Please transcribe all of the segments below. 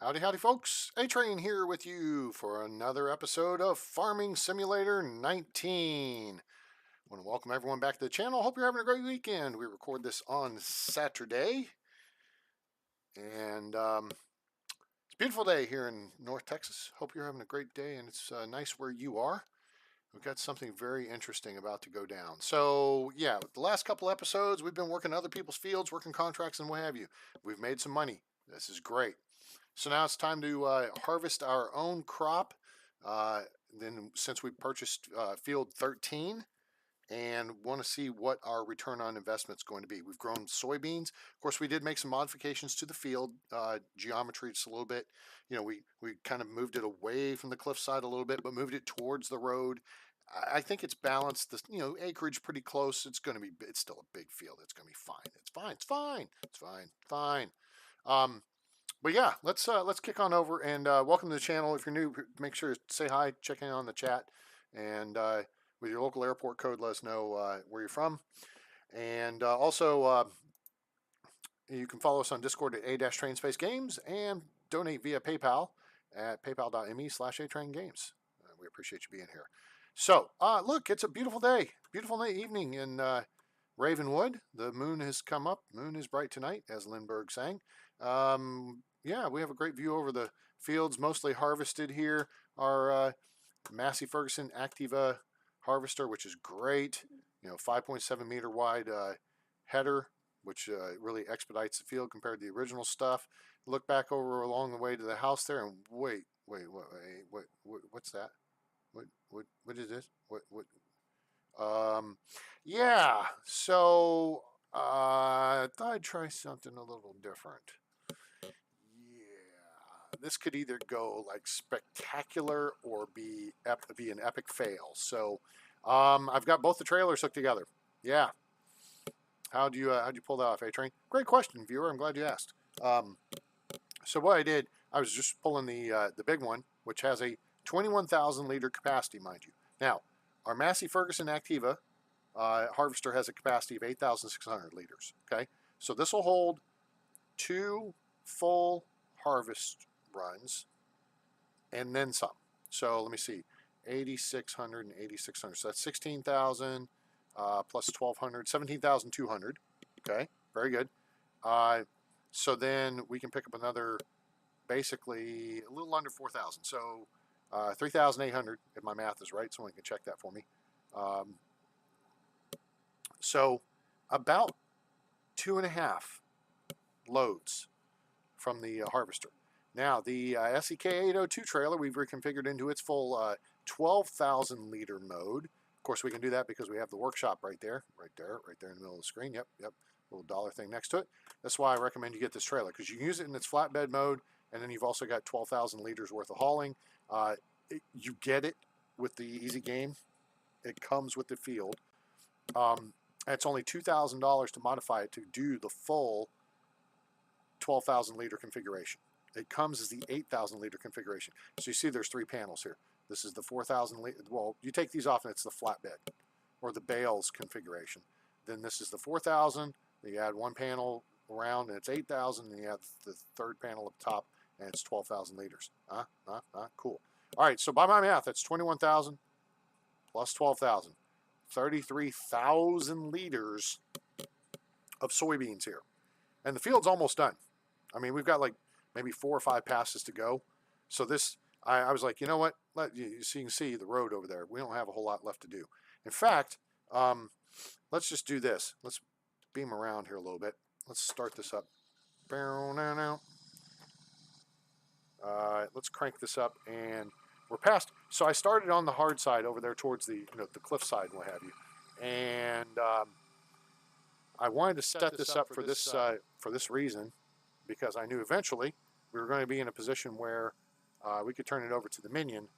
Howdy, howdy, folks. A-Train here with you for another episode of Farming Simulator 19. I want to welcome everyone back to the channel. Hope you're having a great weekend. We record this on Saturday, and it's a beautiful day here in North Texas. Hope you're having a great day, and it's nice where you are. We've got something very interesting about to go down. So, yeah, the last couple episodes, we've been working other people's fields, working contracts, and what have you. We've made some money. This is great. So now it's time to harvest our own crop. Then, since we purchased field 13 and want to see what our return on investment is going to be. We've grown soybeans. Of course, we did make some modifications to the field geometry just a little bit. You know, we kind of moved it away from the cliffside a little bit, but moved it towards the road. I think it's balanced. The acreage pretty close. It's going to be. It's still a big field. It's going to be fine. It's fine. It's fine. It's fine. Fine. But yeah, let's kick on over and welcome to the channel. If you're new, make sure to say hi, check in on the chat, and with your local airport code, let us know where you're from. And also, you can follow us on Discord at a-trainspacegames and donate via PayPal at paypal.me/atraingames. We appreciate you being here. So, look, it's a beautiful day, beautiful evening in Ravenwood. The moon has come up. Moon is bright tonight, as Lindbergh sang. Yeah, we have a great view over the fields, mostly harvested here. Our Massey Ferguson Activa harvester, which is great. 5.7 meter wide header, which really expedites the field compared to the original stuff. Look back over along the way to the house there, and what's that? What is this? Yeah. So I thought I'd try something a little different. Yeah, this could either go like spectacular or be an epic fail. So, I've got both the trailers hooked together. Yeah. How'd you pull that off, A-Train? Great question, viewer. I'm glad you asked. So what I did, I was just pulling the big one, which has a 21,000 liter capacity, mind you. Now, our Massey Ferguson Activa harvester has a capacity of 8,600 liters. Okay, so this will hold 2 full harvest runs and then some. So let me see, 8,600 and 8,600. So that's 16,000 plus 1,200, 17,200. Okay, very good. So then we can pick up another, basically a little under 4,000. So 3,800, if my math is right. Someone can check that for me. So about 2.5 loads from the harvester. Now the SEK 802 trailer we've reconfigured into its full 12,000 liter mode. Of course, we can do that because we have the workshop right there in the middle of the screen. Yep. Little dollar thing next to it. That's why I recommend you get this trailer, because you can use it in its flatbed mode, and then you've also got 12,000 liters worth of hauling. You get it with the easy game. It comes with the field. It's only $2,000 to modify it to do the full 12,000 liter configuration. It comes as the 8,000 liter configuration. So you see there's 3 panels here. This is the 4,000 liter. Well, you take these off and it's the flatbed or the bales configuration. Then this is the 4,000. You add 1 panel around and it's 8,000. And you add the 3rd panel up top and it's 12,000 liters. Cool. All right, so by my math, that's 21,000 plus 12,000. 33,000 liters of soybeans here. And the field's almost done. I mean, we've got like maybe 4 or 5 passes to go. So this, I was like, you know what? So you can see the road over there. We don't have a whole lot left to do. In fact, let's just do this. Let's beam around here a little bit. Let's start this up. Let's crank this up, and we're past. So I started on the hard side over there towards the the cliff side and what have you, and I wanted to set this up for this reason, because I knew eventually we were going to be in a position where we could turn it over to the minion,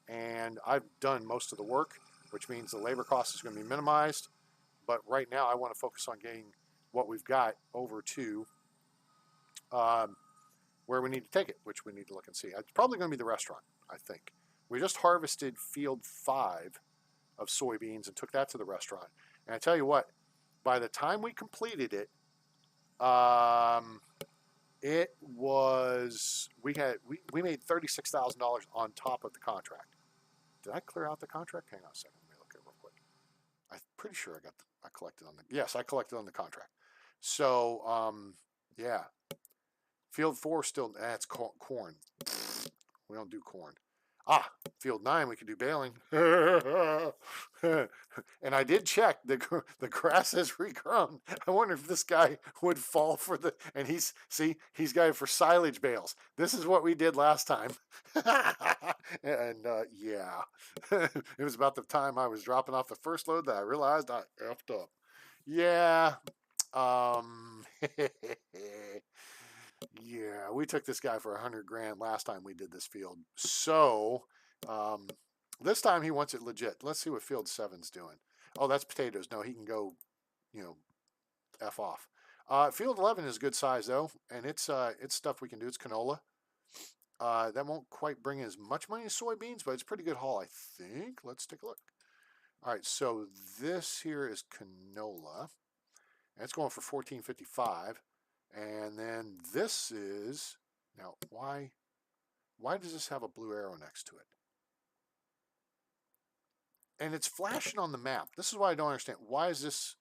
and I've done most of the work, which means the labor cost is going to be minimized. But right now I want to focus on getting what we've got over to where we need to take it, which we need to look and see. It's probably going to be the restaurant, I think. We just harvested field 5 of soybeans and took that to the restaurant. And I tell you what, by the time we completed it, It was we made $36,000 on top of the contract. Did I clear out the contract? Hang on a second. Let me look at it real quick. I'm pretty sure I collected on the yes, I collected on the contract. So yeah, field 4 still that's corn. We don't do corn. Ah, field 9 we could do baling. And I did check the grass has regrown. I wonder if this guy would fall for the and he's got it for silage bales. This is what we did last time. And yeah, it was about the time I was dropping off the first load that I realized I effed up. Yeah. Yeah, we took this guy for 100 grand last time we did this field. So, um, this time he wants it legit. Let's see what field 7's doing. Oh, that's potatoes. No, he can go, you know, F off. Field 11 is good size though, and it's stuff we can do. It's canola. That won't quite bring as much money as soybeans, but it's pretty good haul, I think. Let's take a look. All right, so this here is canola. And it's going for 14.55. And then this is now why does this have a blue arrow next to it? And it's flashing on the map. This is why I don't understand. Why does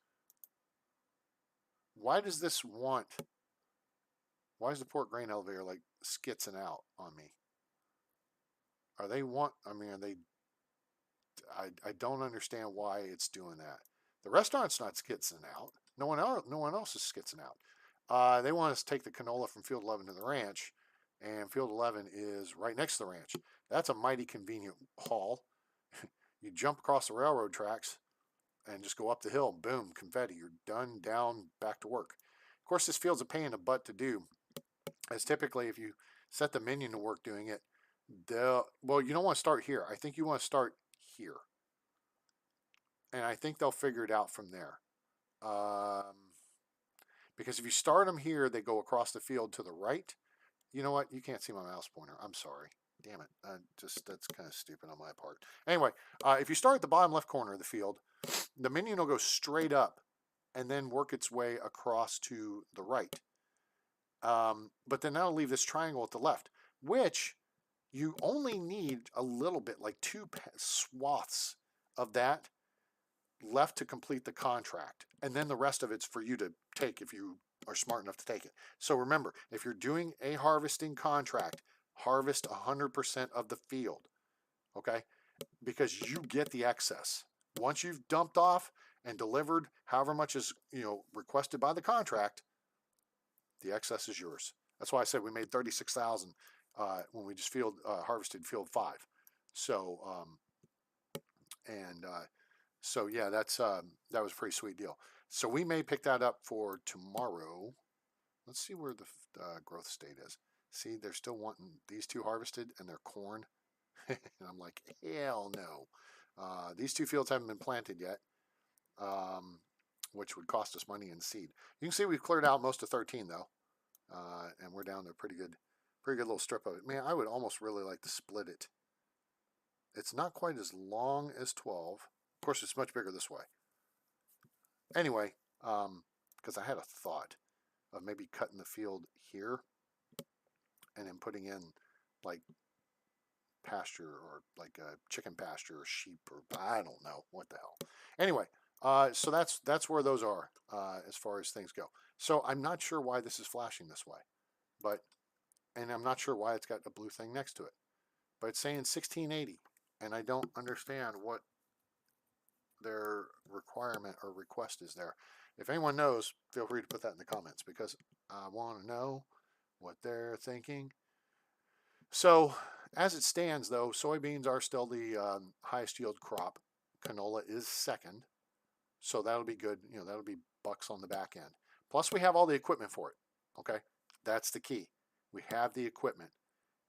why is the port grain elevator like skitzing out on me? Are they I don't understand why it's doing that. The restaurant's not skitzing out. No one else is skitzing out. They want us to take the canola from field 11 to the ranch, and field 11 is right next to the ranch. That's a mighty convenient haul. You jump across the railroad tracks and just go up the hill. Boom, confetti. You're done, down, back to work. Of course, this field's a pain in the butt to do. As typically, if you set the minion to work doing it, well, you don't want to start here. I think you want to start here. And I think they'll figure it out from there. Because if you start them here, they go across the field to the right. You know what? You can't see my mouse pointer. I'm sorry. Damn it. That's kind of stupid on my part. Anyway, if you start at the bottom left corner of the field, the minion will go straight up and then work its way across to the right. But then that'll leave this triangle at the left, which you only need a little bit, like 2 swaths of that left to complete the contract. And then the rest of it's for you to take if you are smart enough to take it. So remember, if you're doing a harvesting contract, harvest 100% of the field, okay? Because you get the excess. Once you've dumped off and delivered however much is, requested by the contract, the excess is yours. That's why I said we made 36,000 when we just harvested field 5. So so yeah, that was a pretty sweet deal. So we may pick that up for tomorrow. Let's see where the growth state is. See, they're still wanting these 2 harvested, and they're corn. And I'm like, hell no. These 2 fields haven't been planted yet, which would cost us money in seed. You can see we've cleared out most of 13 though, and we're down to a pretty good little strip of it. Man, I would almost really like to split it. It's not quite as long as 12. Of course, it's much bigger this way. Anyway, because I had a thought of maybe cutting the field here and then putting in like pasture or like a chicken pasture or sheep or I don't know what the hell. Anyway, so that's where those are as far as things go. So I'm not sure why this is flashing this way, and I'm not sure why it's got a blue thing next to it, but it's saying 1680, and I don't understand what their requirement or request is there. If anyone knows, feel free to put that in the comments because I want to know what they're thinking. So as it stands though, soybeans are still the highest yield crop. Canola is second. So that'll be good. That'll be bucks on the back end. Plus we have all the equipment for it. Okay. That's the key. We have the equipment.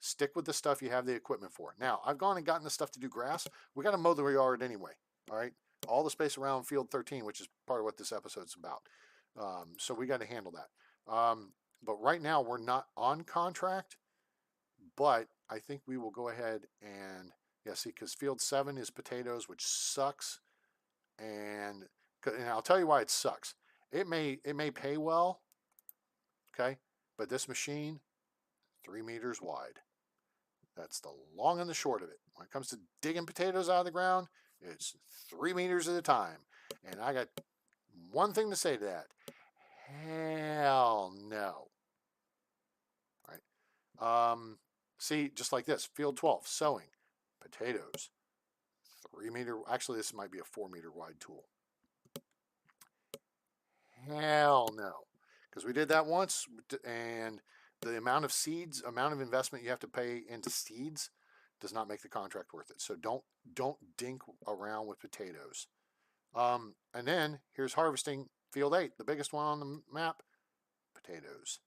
Stick with the stuff you have the equipment for. Now, I've gone and gotten the stuff to do grass. We got to mow the yard anyway. All right. All the space around field 13, which is part of what this episode's about. So we got to handle that. But right now we're not on contract, but I think we will go ahead and see, because field 7 is potatoes, which sucks. And I'll tell you why it sucks. It may pay well. Okay. But this machine, 3 meters wide. That's the long and the short of it. When it comes to digging potatoes out of the ground, it's 3 meters at a time. And I got one thing to say to that. Hell no. Right? See, just like this, field 12, sowing, potatoes, 3 meter. Actually, this might be a 4 meter wide tool. Hell no. Because we did that once, and the amount of seeds, amount of investment you have to pay into seeds does not make the contract worth it. So don't dink around with potatoes. And then here's harvesting field 8, the biggest one on the map, potatoes.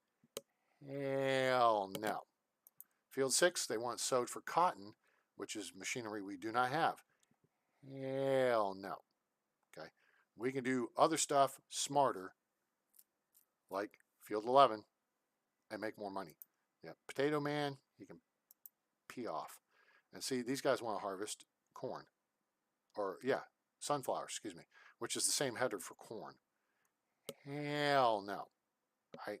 Hell no. Field 6, they want sowed for cotton, which is machinery we do not have. Hell no. Okay. We can do other stuff smarter, like field 11, and make more money. Yeah, potato man, he can pee off. And see, these guys want to harvest corn. Or, yeah, sunflower, excuse me, which is the same header for corn. Hell no. Right?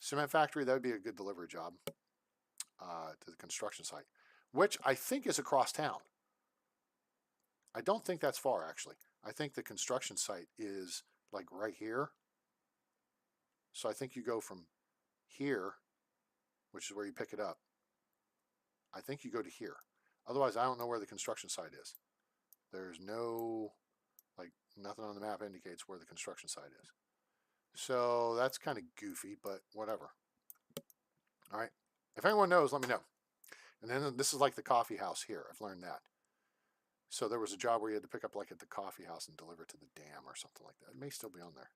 Cement factory, that would be a good delivery job to the construction site, which I think is across town. I don't think that's far, actually. I think the construction site is like right here. So I think you go from here, which is where you pick it up. I think you go to here. Otherwise, I don't know where the construction site is. There's no, like, nothing on the map indicates where the construction site is. So that's kind of goofy, but whatever. All right. If anyone knows, let me know. And then this is like the coffee house here. I've learned that. So there was a job where you had to pick up like at the coffee house and deliver to the dam or something like that. It may still be on there.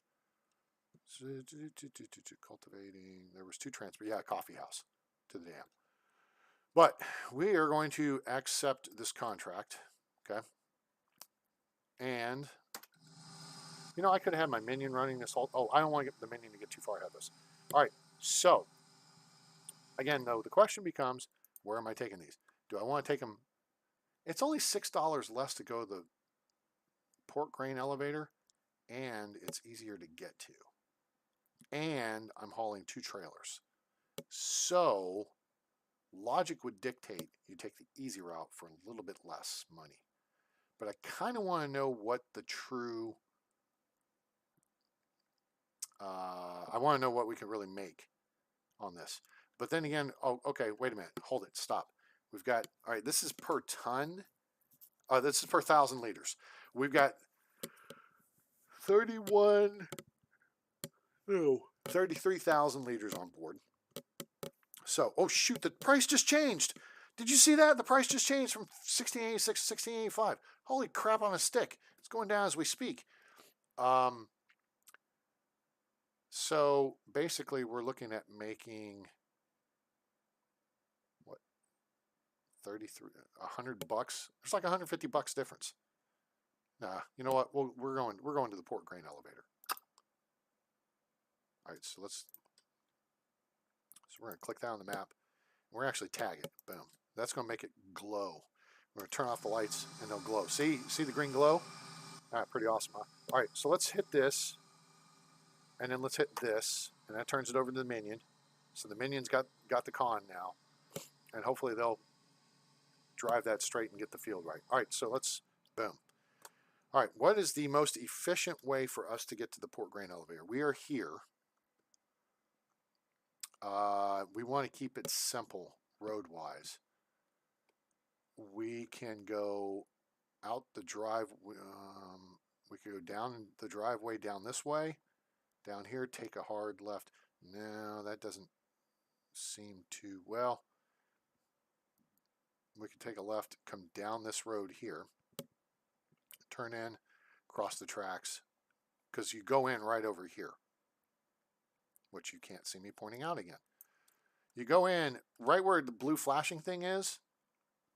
Cultivating. There was 2 transfer. Yeah, coffee house to the dam. But we are going to accept this contract. Okay. And, you know, I could have had my minion running this whole... Oh, I don't want to get the minion to get too far ahead of us. All right. So, again, though, the question becomes, where am I taking these? Do I want to take them... It's only $6 less to go the pork grain elevator, and it's easier to get to. And I'm hauling 2 trailers. So, logic would dictate you take the easy route for a little bit less money. But I kind of want to know what the true... I want to know what we can really make on this. But then again, oh, okay, wait a minute. Hold it. Stop. We've got, all right, this is per ton. This is per 1,000 liters. We've got 33,000 liters on board. So, oh shoot, the price just changed. Did you see that? The price just changed from 1686 to 1685. Holy crap on a stick. It's going down as we speak. So basically we're looking at making what, 33, $100. It's like $150 difference. Nah, you know what? We're going to the port grain elevator. All right, so we're gonna click that on the map. We're actually tag it. Boom. That's gonna make it glow. We're gonna turn off the lights and they'll glow. See the green glow? All right, pretty awesome, huh? All right, so let's hit this, and then let's hit this, and that turns it over to the minion. So the minion's got the con now, and hopefully they'll drive that straight and get the field right. All right, so let's, boom. All right, what is the most efficient way for us to get to the port grain elevator? We are here. We want to keep it simple road-wise. We can go out the drive. We could go down the driveway down this way. Down here, take a hard left. No, that doesn't seem too well. We could take a left, come down this road here, turn in, cross the tracks, because you go in right over here, which you can't see me pointing out again. You go in right where the blue flashing thing is.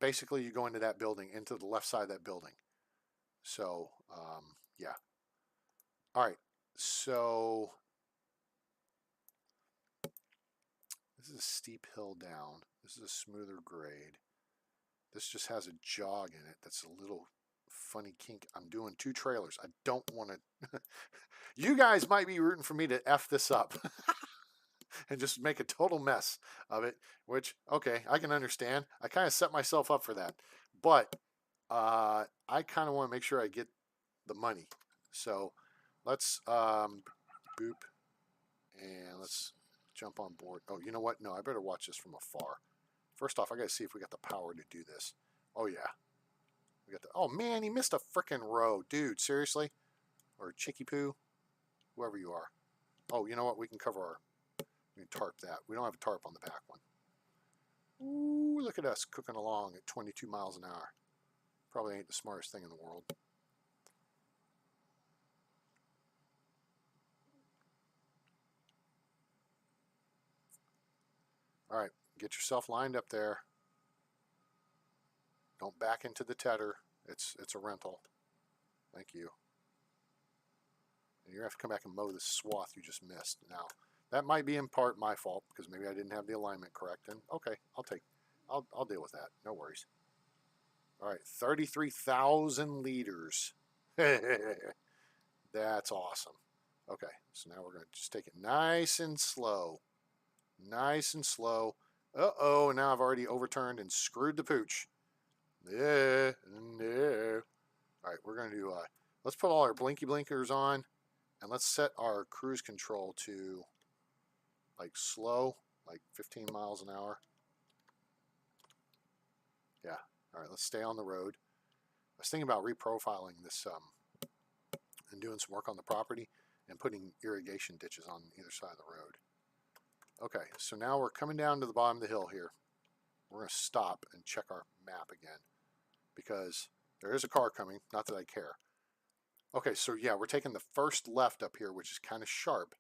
Basically, you go into that building, into the left side of that building. So, yeah. All right. So, this is a steep hill down. This is a smoother grade. This just has a jog in it that's a little funny kink. I'm doing 2 trailers. I don't want to... You guys might be rooting for me to F this up. and just make a total mess of it, which, okay, I can understand. I kind of set myself up for that. But I kind of want to make sure I get the money. So let's boop, and let's jump on board. Oh, you know what? No, I better watch this from afar. First off, I got to see if we got the power to do this. Oh, yeah. We got the. Oh, man, he missed a freaking row. Dude, seriously? Or Chicky Poo? Whoever you are. Oh, you know what? We can cover our. We can tarp that. We don't have a tarp on the back one. Ooh, look at us cooking along at 22 miles an hour. Probably ain't the smartest thing in the world. All right, get yourself lined up there. Don't back into the tedder. It's a rental. Thank you. And you're going to have to come back and mow this swath you just missed. Now, that might be in part my fault because maybe I didn't have the alignment correct. And okay, I'll deal with that. No worries. All right, 33,000 liters. That's awesome. Okay, so now we're going to just take it nice and slow. Nice and slow. Uh-oh, now I've already overturned and screwed the pooch. Yeah, no. All right, we're going to do, let's put all our blinky blinkers on, and let's set our cruise control to, like, slow, like 15 miles an hour. Yeah, all right, let's stay on the road. I was thinking about reprofiling this, and doing some work on the property and putting irrigation ditches on either side of the road. Okay, so now we're coming down to the bottom of the hill here. We're going to stop and check our map again because there is a car coming, not that I care. Okay, so yeah, we're taking the first left up here, which is kind of sharp.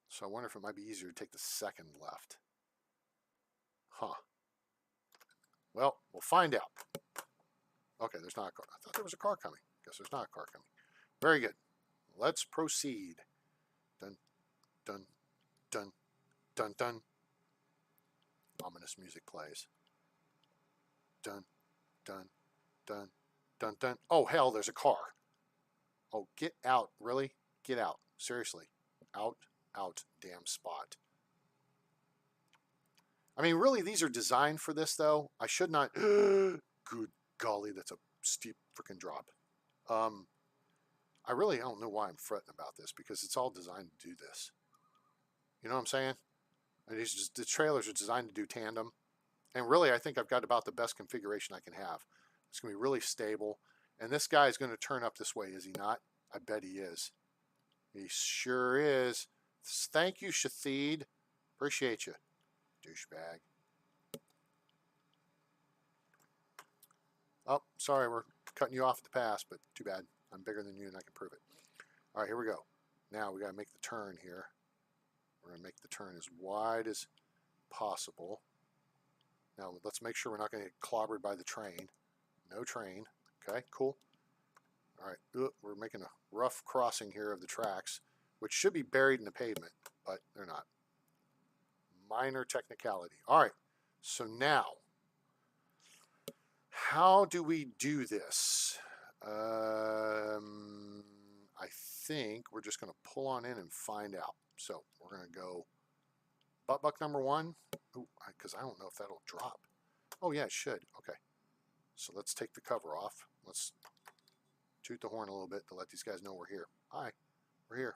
So I wonder if it might be easier to take the second left. Huh. Well, we'll find out. Okay, there's not a car. I thought there was a car coming. Guess there's not a car coming. Very good. Let's proceed. Dun, dun, dun, dun, dun. Ominous music plays. Dun, dun, dun, dun, dun. Oh, hell, there's a car. Oh, get out. Really? Get out. Seriously. Out, damn spot. I mean, really, these are designed for this, though. I should not. Good golly, that's a steep freaking drop. I really don't know why I'm fretting about this because it's all designed to do this. You know what I'm saying? And the trailers are designed to do tandem. And really, I think I've got about the best configuration I can have. It's going to be really stable. And this guy is going to turn up this way, is he not? I bet he is. He sure is. Thank you, Shathid. Appreciate you, douchebag. Oh, sorry, we're cutting you off at the pass, but too bad. I'm bigger than you and I can prove it. All right, here we go. Now we got to make the turn here. We're going to make the turn as wide as possible. Now let's make sure we're not going to get clobbered by the train. No train. Okay, cool. All right, we're making a rough crossing here of the tracks, which should be buried in the pavement, but they're not. Minor technicality. All right, so now, how do we do this? I think we're just going to pull on in and find out. So we're going to go butt number one. Because I don't know if that'll drop. Oh, yeah, it should. Okay. So let's take the cover off. Let's toot the horn a little bit to let these guys know we're here. Hi, we're here.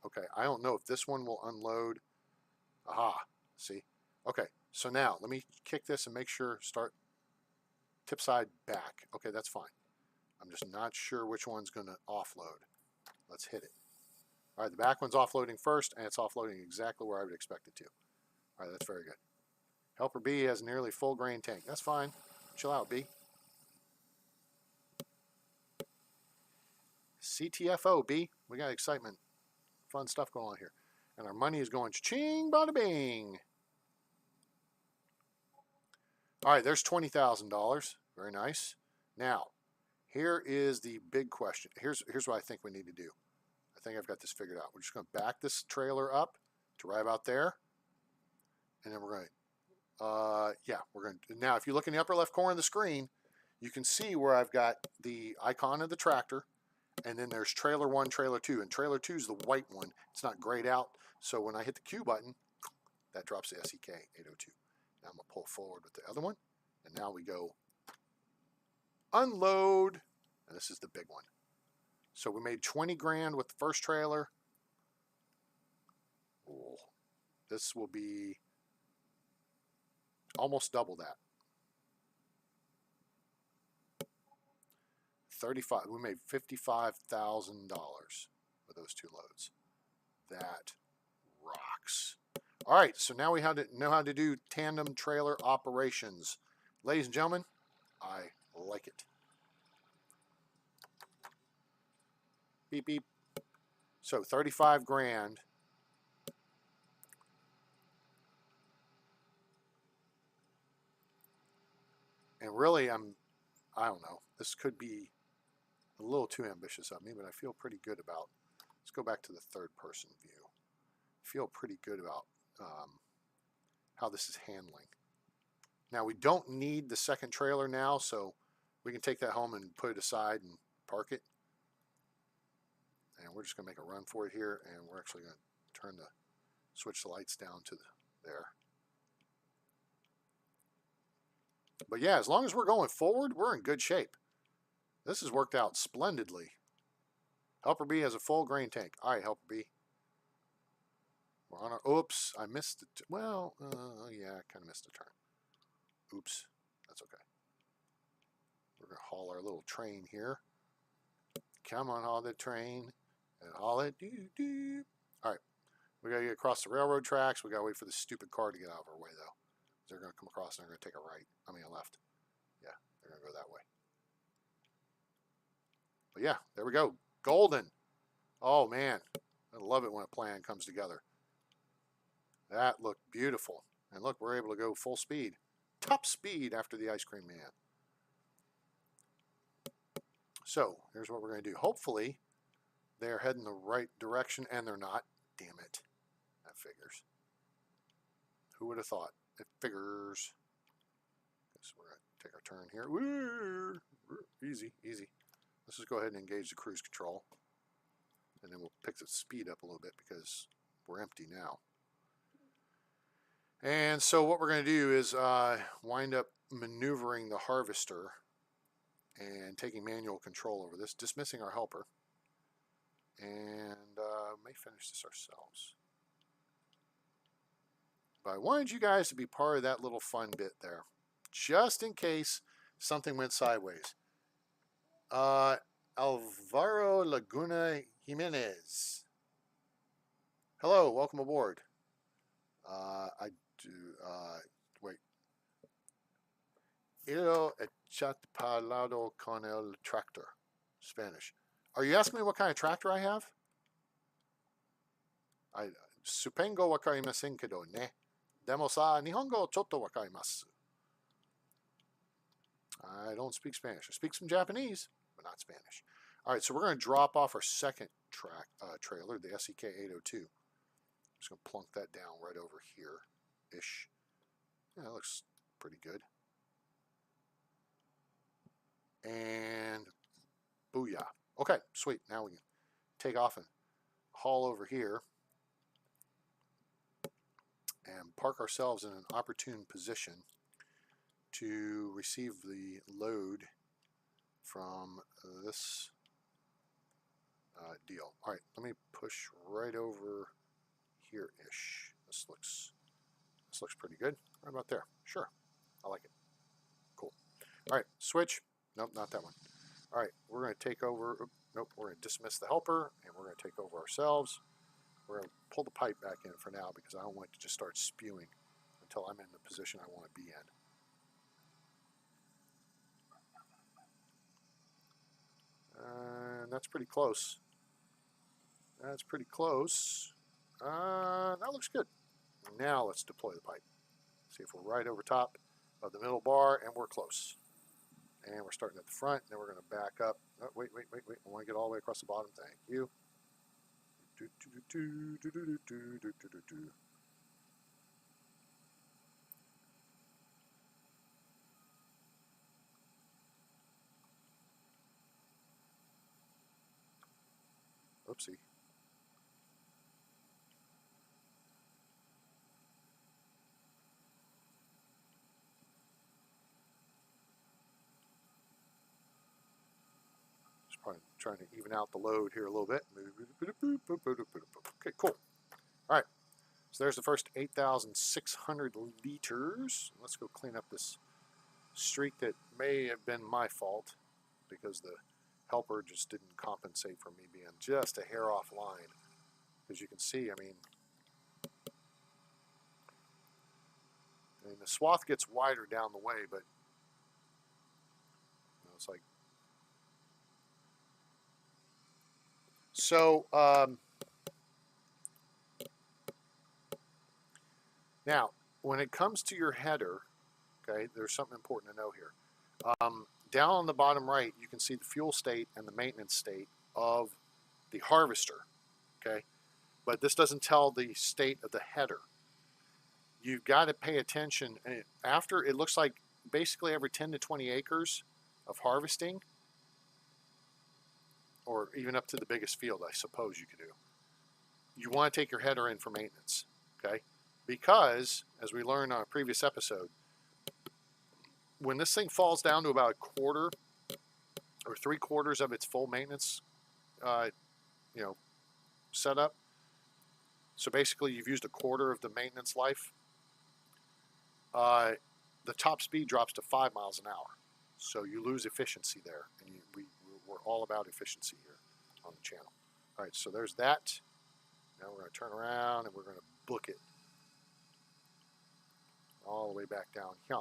Okay, I don't know if this one will unload. Aha, see? Okay, so now let me kick this and make sure, start tip side back. Okay, that's fine. I'm just not sure which one's going to offload. Let's hit it. All right, the back one's offloading first, and it's offloading exactly where I would expect it to. All right, that's very good. Helper B has nearly full grain tank. That's fine. Chill out, B. CTFO, B. We got excitement. Fun stuff going on here. And our money is going cha-ching, bada bing. All right, there's $20,000. Very nice. Now, here is the big question. Here's what I think we need to do. I think I've got this figured out. We're just going to back this trailer up to right about there. And then we're going to, yeah, we're going to, now if you look in the upper left corner of the screen, you can see where I've got the icon of the tractor, and then there's trailer 1, trailer 2, and trailer 2 is the white one. It's not grayed out, so when I hit the Q button, that drops the SEK 802. Now I'm going to pull forward with the other one, and now we go unload, and this is the big one. So we made 20 grand with the first trailer. Oh, this will be almost double that. 35. We made $55,000 with those 2 loads. That rocks. All right, so now we know how to do tandem trailer operations. Ladies and gentlemen, I like it. Beep, beep. So 35 grand. And really, I don't know. This could be a little too ambitious of me, but I feel pretty good about. Let's go back to the third person view. I feel pretty good about how this is handling. Now, we don't need the second trailer now, so we can take that home and put it aside and park it. And we're just going to make a run for it here, and we're actually going to switch the lights down to there. But yeah, as long as we're going forward, we're in good shape. This has worked out splendidly. Helper B has a full grain tank. All right, Helper B. We're on our, oops, I missed it. Well, yeah, I kind of missed the turn. Oops, that's okay. We're going to haul our little train here. Come on, haul the train. And haul it. Doo-doo. All right, we got to get across the railroad tracks. We got to wait for this stupid car to get out of our way, though. They're going to come across and they're going to take a right. I mean, a left. Yeah, they're going to go that way. But yeah, there we go. Golden. Oh, man. I love it when a plan comes together. That looked beautiful. And look, we're able to go full speed. Top speed after the ice cream man. So, here's what we're going to do. Hopefully, they're heading the right direction, and they're not. Damn it. That figures. Who would have thought? It figures. So we're going to take our turn here. Woo! Easy, easy. Let's just go ahead and engage the cruise control. And then we'll pick the speed up a little bit because we're empty now. And so what we're going to do is wind up maneuvering the harvester and taking manual control over this, dismissing our helper. And may finish this ourselves. But I wanted you guys to be part of that little fun bit there, just in case something went sideways. Alvaro Laguna Jimenez. Hello, welcome aboard. I do, wait. He chatpalado con el tractor. Spanish. Are you asking me what kind of tractor I have? Supengo wakarimasen kedo ne. Demo sa nihongo chotto wakarimasu. I don't speak Spanish. I speak some Japanese, but not Spanish. All right, so we're going to drop off our second trailer, the SEK 802. Just going to plunk that down right over here-ish. Yeah, that looks pretty good. And booyah. Okay, sweet. Now we can take off and haul over here and park ourselves in an opportune position to receive the load from this deal. All right, let me push right over here-ish. This looks pretty good. Right about there. Sure, I like it. Cool. All right, switch. Nope, not that one. All right, we're going to take over. Nope, we're going to dismiss the helper, and we're going to take over ourselves. We're going to pull the pipe back in for now because I don't want it to just start spewing until I'm in the position I want to be in. And that's pretty close. That's pretty close. That looks good. Now let's deploy the pipe. See if we're right over top of the middle bar, and we're close. And we're starting at the front, and then we're going to back up. Oh, wait. I want to get all the way across the bottom. Thank you. Whoopsie. Just probably trying to even out the load here a little bit. Okay, cool. All right. So there's the first 8,600 liters. Let's go clean up this streak that may have been my fault because the helper just didn't compensate for me being just a hair off line. As you can see, I mean, the swath gets wider down the way, but it's like, so now when it comes to your header, okay, there's something important to know here. Down on the bottom right, you can see the fuel state and the maintenance state of the harvester, okay? But this doesn't tell the state of the header. You've got to pay attention. After, it looks like basically every 10 to 20 acres of harvesting, or even up to the biggest field, I suppose you could do, you want to take your header in for maintenance, okay? Because, as we learned on a previous episode, when this thing falls down to about a quarter or 3/4 of its full maintenance, setup, so basically you've used a quarter of the maintenance life, the top speed drops to 5 miles an hour. So you lose efficiency there. And we're all about efficiency here on the channel. All right, so there's that. Now we're going to turn around and we're going to book it all the way back down here.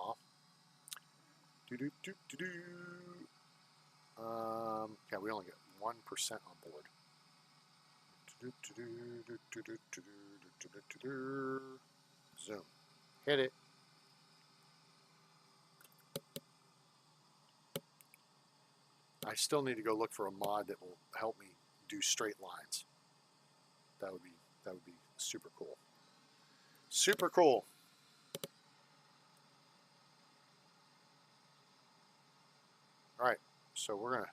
Yeah, we only get 1% on board. Zoom. Hit it. I still need to go look for a mod that will help me do straight lines. That would be super cool. Super cool. All right, so we're gonna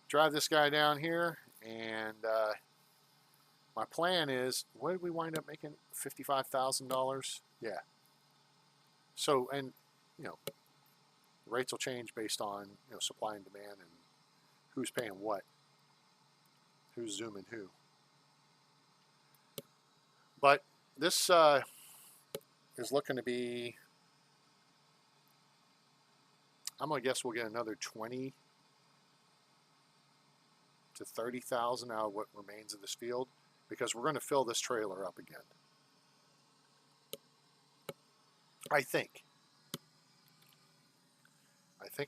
drive this guy down here, and my plan is, what did we wind up making? $55,000. Yeah. So, and rates will change based on supply and demand and who's paying what, who's zooming who. But this is looking to be, I'm gonna guess we'll get another 20 to 30,000 out of what remains of this field, because we're going to fill this trailer up again. I think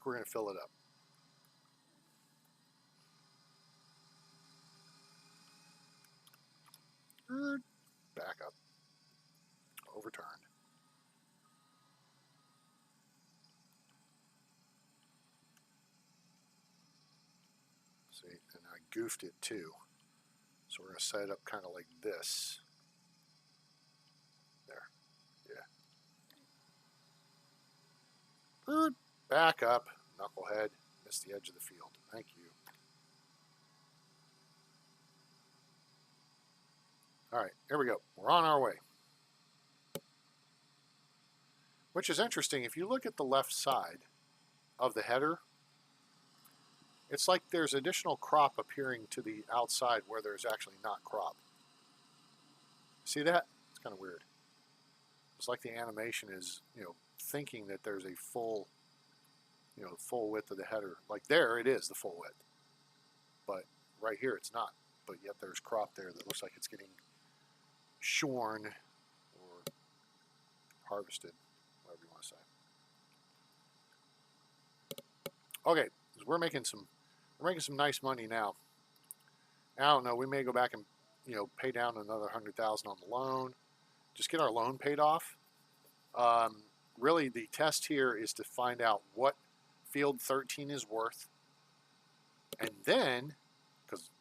we're going to fill it up. Back up. Overturned. See, and I goofed it too. So we're going to set it up kind of like this. There. Yeah. Back up. Knucklehead. Missed the edge of the field. Thank you. All right, here we go. We're on our way. Which is interesting. If you look at the left side of the header, it's like there's additional crop appearing to the outside where there's actually not crop. See that? It's kind of weird. It's like the animation is, thinking that there's a full, full width of the header. Like there, it is the full width. But right here, it's not. But yet there's crop there that looks like it's getting shorn or harvested, whatever you want to say. Okay, we're making some nice money now. I don't know. We may go back and pay down another 100,000 on the loan. Just get our loan paid off. Really, the test here is to find out what field 13 is worth, and then,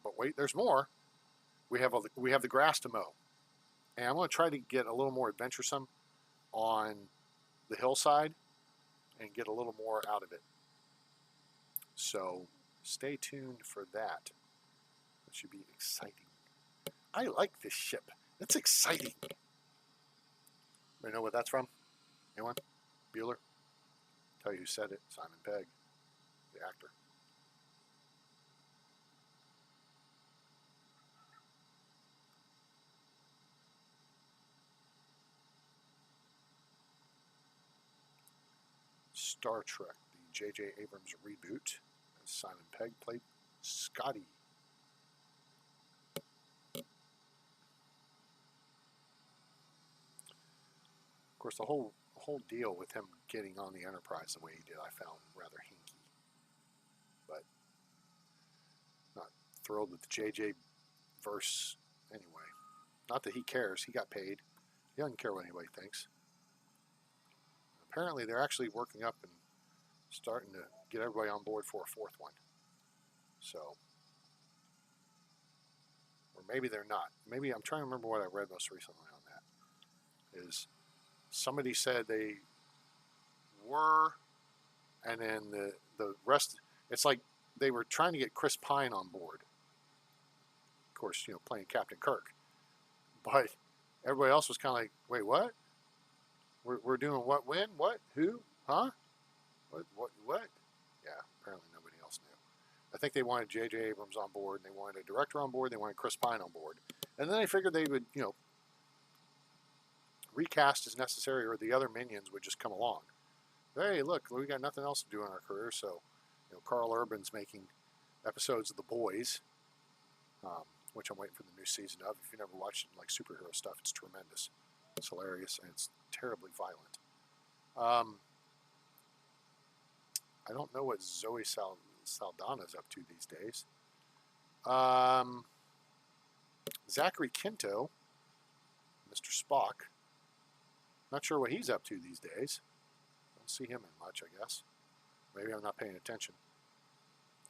but wait, there's more. We have the grass to mow, and I'm going to try to get a little more adventuresome on the hillside and get a little more out of it. So stay tuned for that. That should be exciting. I like this ship. It's exciting. You know what that's from? Anyone? Bueller? Tell you who said it. Simon Pegg, the actor. Star Trek, the J.J. Abrams reboot. Simon Pegg played Scotty. Of course, the whole deal with him getting on the Enterprise the way he did, I found rather hinky. But not thrilled with the J.J. verse anyway. Not that he cares. He got paid. He doesn't care what anybody thinks. Apparently, they're actually working up and starting to get everybody on board for a fourth one. So, or maybe they're not. Maybe I'm trying to remember what I read most recently on that. Is somebody said they were, and then the rest. It's like they were trying to get Chris Pine on board. Of course, playing Captain Kirk, but everybody else was kind of like, wait, what? We're doing what? When? What? Who? Huh? What? Yeah, apparently nobody else knew. I think they wanted J.J. Abrams on board, and they wanted a director on board, they wanted Chris Pine on board. And then they figured they would, recast as necessary, or the other minions would just come along. Hey, look, we got nothing else to do in our career, so, Carl Urban's making episodes of The Boys, which I'm waiting for the new season of. If you never watched like superhero stuff, it's tremendous. It's hilarious, and it's terribly violent. I don't know what Zoe Saldana's up to these days. Zachary Quinto, Mr. Spock. Not sure what he's up to these days. Don't see him in much, I guess. Maybe I'm not paying attention.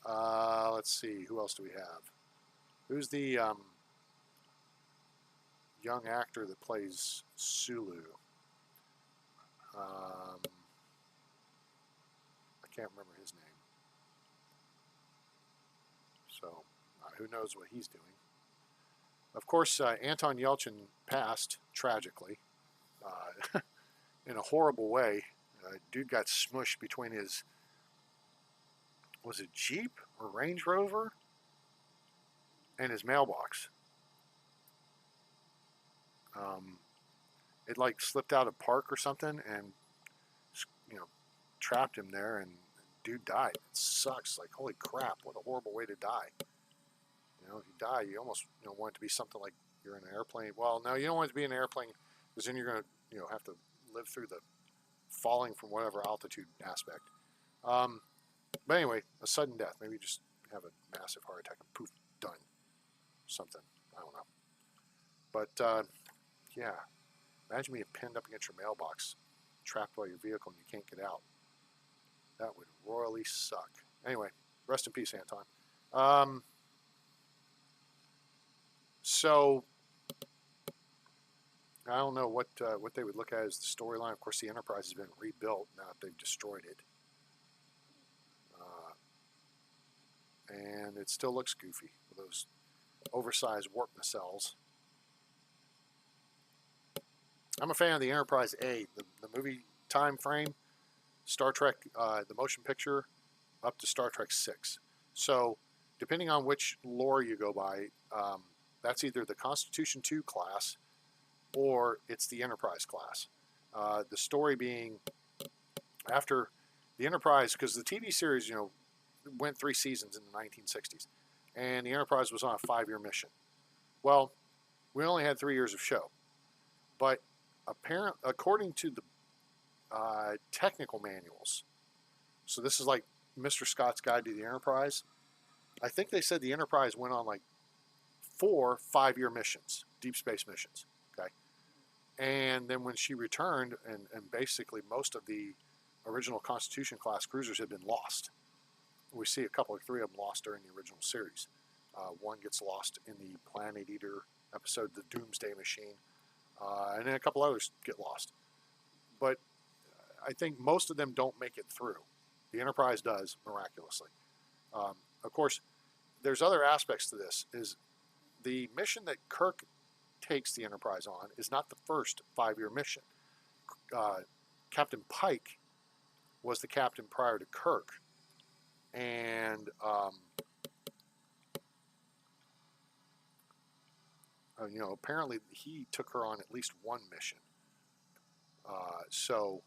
Let's see. Who else do we have? Who's the young actor that plays Sulu? I can't remember his name. So, who knows what he's doing. Of course, Anton Yelchin passed tragically in a horrible way. Dude got smushed between his, was it Jeep or Range Rover, and his mailbox. It like slipped out of park or something, and trapped him there, and dude died. It sucks. Like, holy crap, what a horrible way to die. If you die, you almost want it to be something like you're in an airplane. Well, no, you don't want it to be in an airplane, because then you're going to have to live through the falling from whatever altitude aspect. But anyway, a sudden death. Maybe you just have a massive heart attack and poof, done. Something. I don't know. But yeah, imagine being pinned up against your mailbox, trapped by your vehicle, and you can't get out. That would royally suck. Anyway, rest in peace, Anton. So I don't know what they would look at as the storyline. Of course, the Enterprise has been rebuilt now that they've destroyed it, and it still looks goofy with those oversized warp nacelles. I'm a fan of the Enterprise A, the movie time frame, Star Trek, the motion picture, up to Star Trek 6. So, depending on which lore you go by, that's either the Constitution 2 class or it's the Enterprise class. The story being after the Enterprise, because the TV series, went 3 seasons in the 1960s, and the Enterprise was on a 5-year mission. Well, we only had 3 years of show, but according to the technical manuals, so this is like Mr. Scott's Guide to the Enterprise, I think they said the Enterprise went on like 4 5-year missions, deep space missions, okay? And then when she returned, and basically most of the original Constitution class cruisers had been lost. We see a couple of 3 of them lost during the original series. One gets lost in the Planet Eater episode, The Doomsday Machine, and then a couple others get lost. But I think most of them don't make it through. The Enterprise does, miraculously. Of course, there's other aspects to this. Is the mission that Kirk takes the Enterprise on is not the first 5-year mission. Captain Pike was the captain prior to Kirk, and apparently he took her on at least one mission. So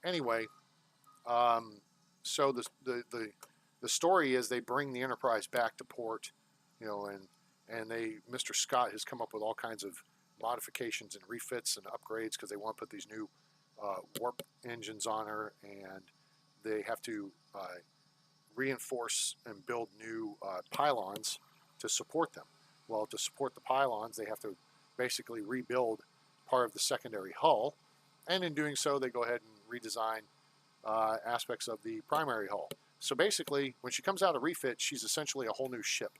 anyway, so the story is they bring the Enterprise back to port, and Mr. Scott has come up with all kinds of modifications and refits and upgrades because they want to put these new warp engines on her, and they have to reinforce and build new pylons to support them. Well, to support the pylons, they have to basically rebuild part of the secondary hull, and in doing so, they go ahead and redesign aspects of the primary hull. So basically, when she comes out of refit, she's essentially a whole new ship.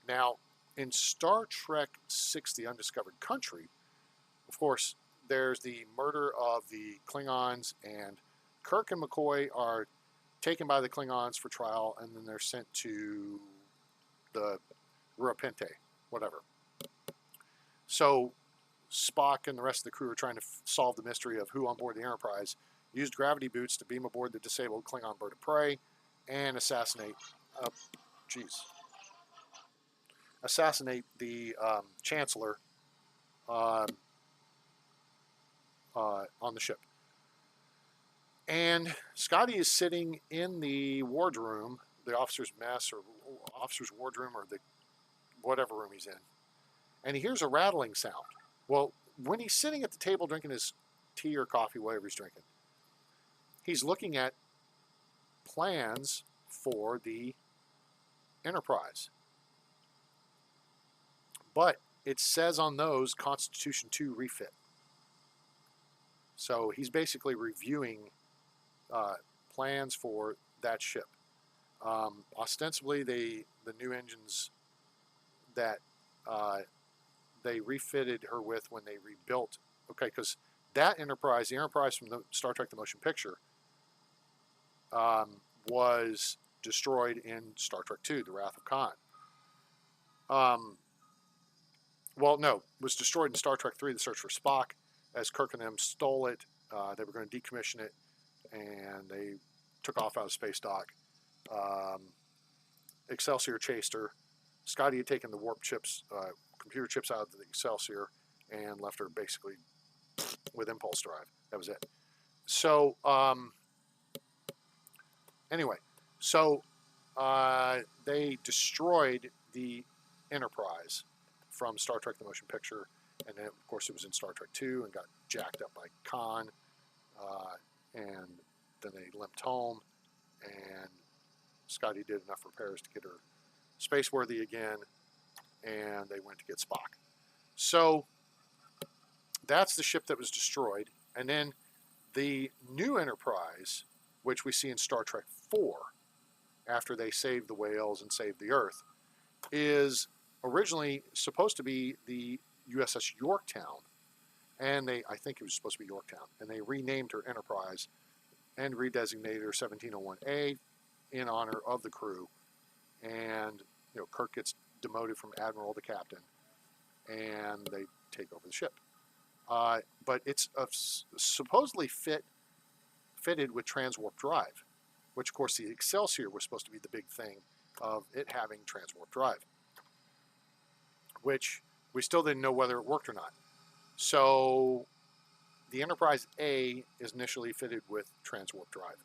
Now, in Star Trek VI, The Undiscovered Country, of course, there's the murder of the Klingons, and Kirk and McCoy are taken by the Klingons for trial, and then they're sent to the Ruapente, whatever. So Spock and the rest of the crew are trying to solve the mystery of who on board the Enterprise used gravity boots to beam aboard the disabled Klingon bird of prey and assassinate the Chancellor on the ship. And Scotty is sitting in the wardroom, the officer's mess or officer's wardroom, or the whatever room he's in, and he hears a rattling sound. Well, when he's sitting at the table drinking his tea or coffee, whatever he's drinking, he's looking at plans for the Enterprise. But it says on those Constitution 2 refit. So he's basically reviewing plans for that ship. Ostensibly, the new engines that they refitted her with when they rebuilt. Okay, because that Enterprise, the Enterprise from the Star Trek: The Motion Picture, was destroyed in Star Trek II: The Wrath of Khan. Was destroyed in Star Trek III: The Search for Spock, as Kirk and them stole it. They were going to decommission it, and they took off out of space dock. Excelsior chased her. Scotty had taken the warp chips, computer chips out of the Excelsior, and left her basically with impulse drive. That was it. So, anyway, they destroyed the Enterprise from Star Trek: The Motion Picture, and then, of course, it was in Star Trek II and got jacked up by Khan, and then they limped home, and Scotty did enough repairs to get her space-worthy again, and they went to get Spock. So that's the ship that was destroyed. And then the new Enterprise, which we see in Star Trek IV, after they saved the whales and saved the Earth, is originally supposed to be the USS Yorktown. And I think it was supposed to be Yorktown. And they renamed her Enterprise and redesignated her 1701A in honor of the crew. And Kirk gets demoted from admiral to captain, and they take over the ship. But it's supposedly fitted with transwarp drive, which, of course, the Excelsior was supposed to be the big thing of it having transwarp drive, which we still didn't know whether it worked or not. So the Enterprise A is initially fitted with transwarp drive.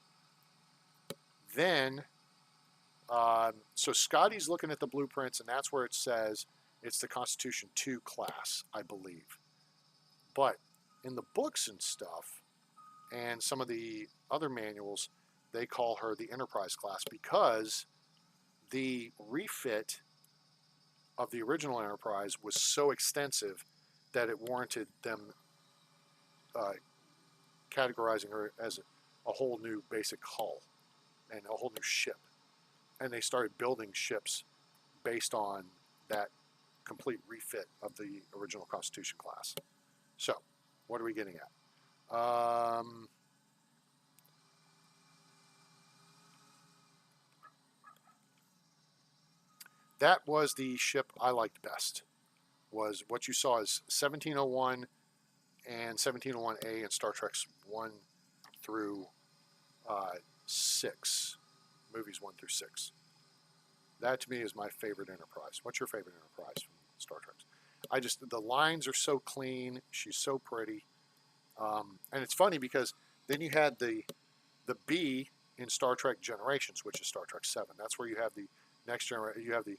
Then, so Scotty's looking at the blueprints, and that's where it says it's the Constitution 2 class, I believe. But in the books and stuff, and some of the other manuals, they call her the Enterprise class because the refit of the original Enterprise was so extensive that it warranted them categorizing her as a whole new basic hull and a whole new ship. And they started building ships based on that complete refit of the original Constitution class. So, what are we getting at? that was the ship I liked best. Was what you saw as 1701 and 1701A in Star Trek's 1 through 6, movies 1 through 6. That to me is my favorite Enterprise. What's your favorite Enterprise from Star Trek? The lines are so clean. She's so pretty. And it's funny because then you had the B in Star Trek Generations, which is Star Trek 7. That's where you have the next generation. You have the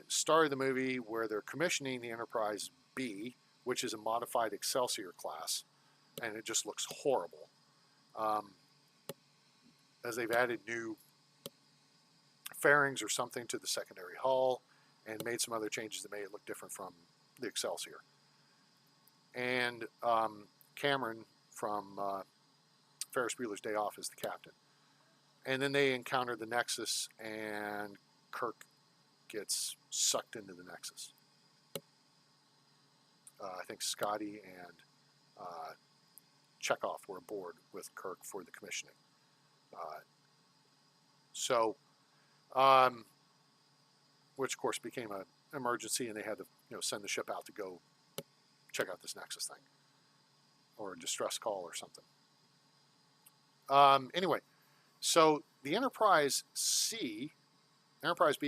start of the movie where they're commissioning the Enterprise B, which is a modified Excelsior class, and it just looks horrible. As they've added new fairings or something to the secondary hull and made some other changes that made it look different from the Excelsior. And Cameron from Ferris Bueller's Day Off is the captain. And then they encounter the Nexus, and Kirk gets sucked into the Nexus. I think Scotty and Chekhov were aboard with Kirk for the commissioning. Which of course became an emergency, and they had to send the ship out to go check out this Nexus thing, or a distress call or something. Anyway, so the Enterprise B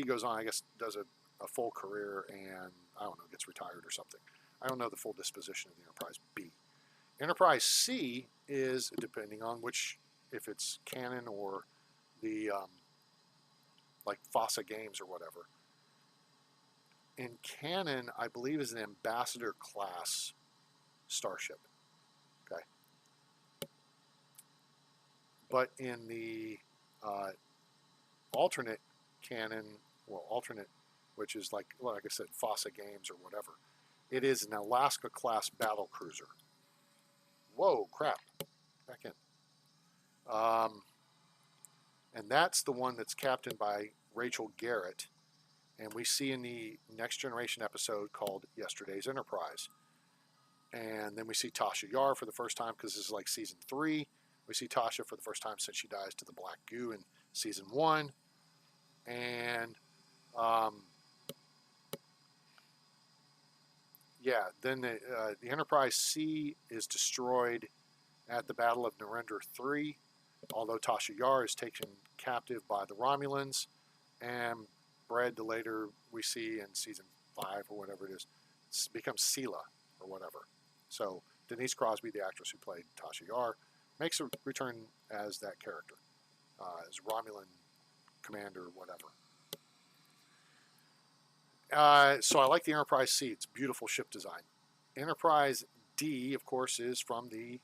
goes on, I guess, does a full career, and I don't know, gets retired or something. I don't know the full disposition of the Enterprise B. Enterprise C is, depending on which, if it's canon or the like FOSSA games or whatever. In canon, I believe, is an ambassador class starship. Okay. But in the alternate canon, which is like I said, FOSSA games or whatever, it is an Alaska class battle cruiser. Whoa, crap. Back in. And that's the one that's captained by Rachel Garrett. And we see in the Next Generation episode called Yesterday's Enterprise. And then we see Tasha Yar for the first time, because this is like season 3. We see Tasha for the first time since she dies to the black goo in season 1. And then the Enterprise C is destroyed at the Battle of Narendra 3, although Tasha Yar is taken captive by the Romulans and bred to, later we see in season 5 or whatever it is, becomes Sela or whatever. So Denise Crosby, the actress who played Tasha Yar, makes a return as that character, as Romulan commander, whatever. So I like the Enterprise C. It's beautiful ship design. Enterprise D, of course, is from the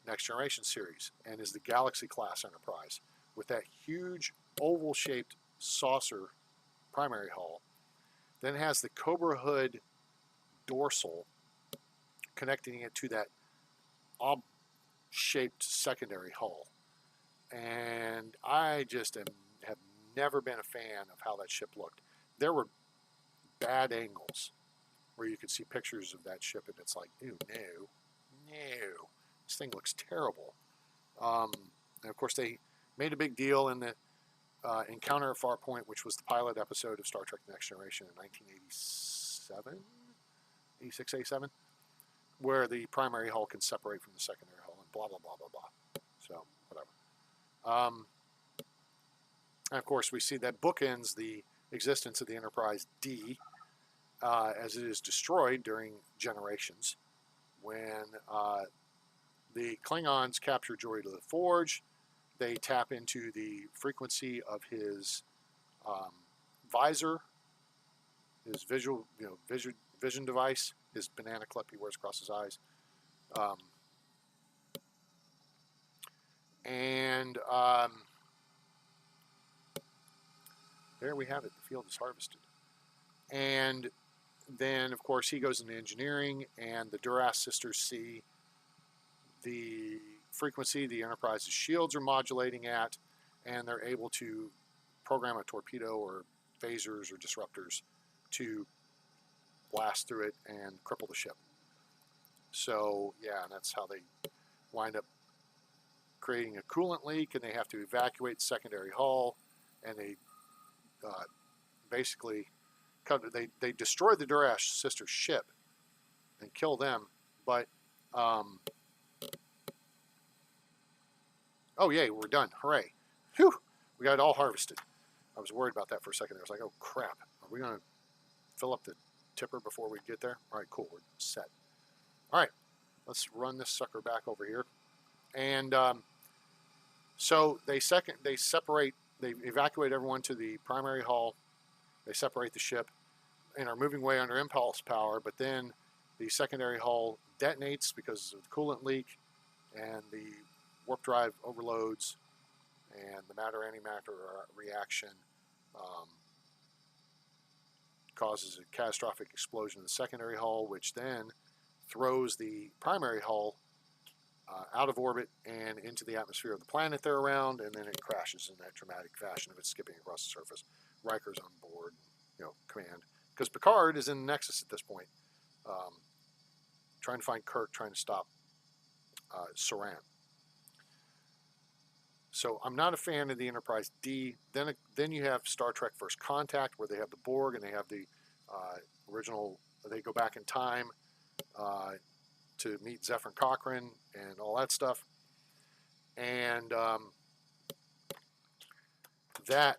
Next Generation series and is the Galaxy class Enterprise with that huge oval-shaped saucer primary hull. Then it has the Cobra Hood dorsal connecting it to that ob-shaped secondary hull. And I just have never been a fan of how that ship looked. There were bad angles where you could see pictures of that ship, and it's like, ew, no, this thing looks terrible. And of course, they made a big deal in the Encounter at Farpoint, which was the pilot episode of Star Trek The Next Generation in 1987, 86, 87, where the primary hull can separate from the secondary hull and blah, blah, blah, blah, blah. So, whatever. And of course, we see that bookends the existence of the Enterprise D as it is destroyed during Generations when the Klingons capture Geordi LaForge. They tap into the frequency of his visor, his vision device, his banana clip he wears across his eyes. There we have it. The field is harvested. And then, of course, he goes into engineering, and the Duras sisters see the frequency the Enterprise's shields are modulating at, and they're able to program a torpedo or phasers or disruptors to blast through it and cripple the ship. So, yeah, and that's how they wind up creating a coolant leak, and they have to evacuate the secondary hull, and they basically they destroy the Durash sister ship and kill them. But oh yay, we're done! Hooray! Whew! We got it all harvested. I was worried about that for a second. I was like, oh crap, are we gonna fill up the tipper before we get there? All right, cool, we're set. All right, let's run this sucker back over here. And so they evacuate everyone to the primary hull. They separate the ship and are moving away under impulse power. But then the secondary hull detonates because of the coolant leak, and the warp drive overloads, and the matter-antimatter reaction causes a catastrophic explosion in the secondary hull, which then throws the primary hull out of orbit and into the atmosphere of the planet they're around, and then it crashes in that dramatic fashion of it skipping across the surface. Riker's on board, command, because Picard is in the Nexus at this point, trying to find Kirk, trying to stop Saran. So I'm not a fan of the Enterprise D. Then you have Star Trek First Contact, where they have the Borg and they have the original. They go back in time to meet Zephyr Cochrane and all that stuff, and that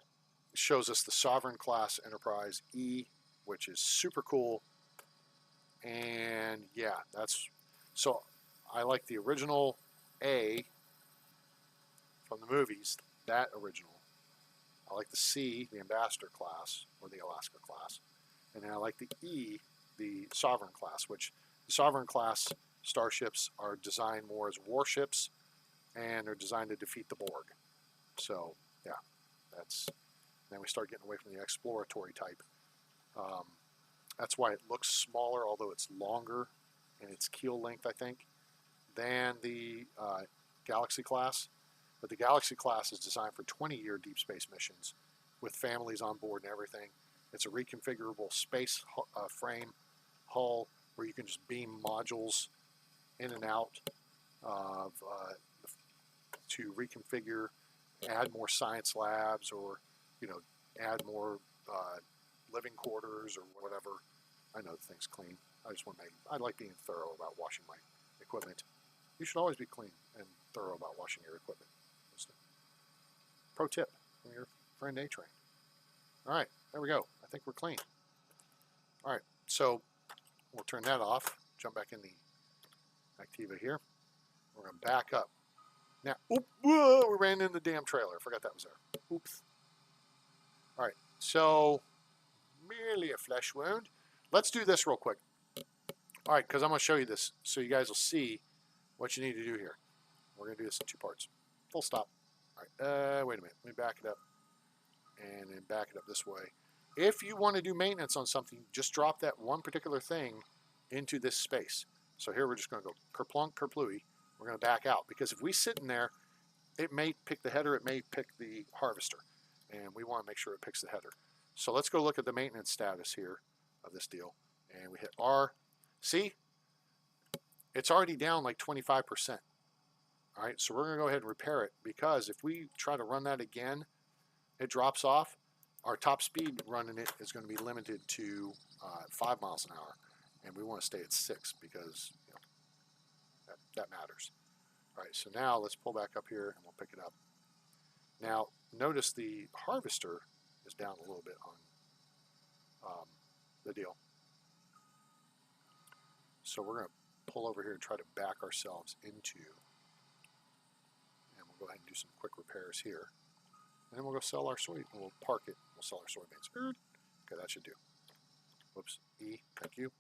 shows us the Sovereign class Enterprise E, which is super cool. And yeah, so I like the original A from the movies, that original. I like the C, the Ambassador class, or the Alaska class. And then I like the E, the Sovereign class, which the Sovereign class starships are designed more as warships, and they're designed to defeat the Borg. So, yeah, then we start getting away from the exploratory type. That's why it looks smaller, although it's longer in its keel length, I think, than the Galaxy class. But the Galaxy class is designed for 20-year deep space missions with families on board and everything. It's a reconfigurable space frame hull where you can just beam modules in and out to reconfigure, add more science labs, or add more living quarters or whatever. I know the thing's clean. I like being thorough about washing my equipment. You should always be clean and thorough about washing your equipment. Pro tip from your friend A-Train. All right, there we go. I think we're clean. All right, so we'll turn that off. Jump back in the Activa here. We're going to back up. Now, whoa, we ran in the damn trailer. Forgot that was there. Oops. All right, so merely a flesh wound. Let's do this real quick. All right, because I'm going to show you this so you guys will see what you need to do here. We're going to do this in 2 parts. Full stop. All right, wait a minute. Let me back it up and then back it up this way. If you want to do maintenance on something, just drop that one particular thing into this space. So here we're just going to go kerplunk, kerplooey. We're going to back out because if we sit in there, it may pick the header, it may pick the harvester, and we want to make sure it picks the header. So let's go look at the maintenance status here of this deal, and we hit R. See, it's already down like 25%. All right, so we're going to go ahead and repair it because if we try to run that again, it drops off. Our top speed running it is going to be limited to 5 miles an hour, and we want to stay at 6 because that matters. All right, so now let's pull back up here and we'll pick it up. Now, notice the harvester is down a little bit on the deal. So we're going to pull over here and try to back ourselves into, and we'll go ahead and do some quick repairs here. And then we'll go sell our we'll park it, we'll sell our soybeans. Okay, that should do. Whoops, E, thank you.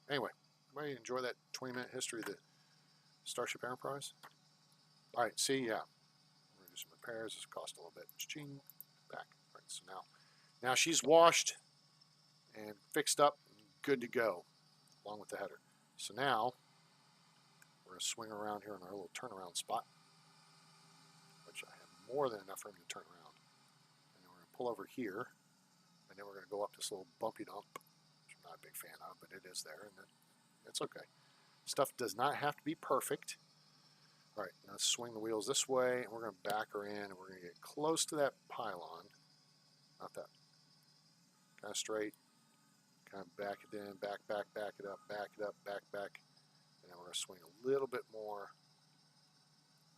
Anyway, everybody enjoy that 20-minute history of the Starship Enterprise? All right, see, yeah. We're going to do some repairs. This cost a little bit. Ching, back. All right, so now she's washed and fixed up, good to go, along with the header. So now we're going to swing around here in our little turnaround spot, which I have more than enough room to turn around. And then we're going to pull over here, and then we're going to go up this little bumpy dump, which I'm not a big fan of, but it is there, and it's okay. Stuff does not have to be perfect. All right, now swing the wheels this way, and we're going to back her in, and we're going to get close to that pylon. Not that. Kind of straight. Kind of back it in, back it up, back, back. And then we're going to swing a little bit more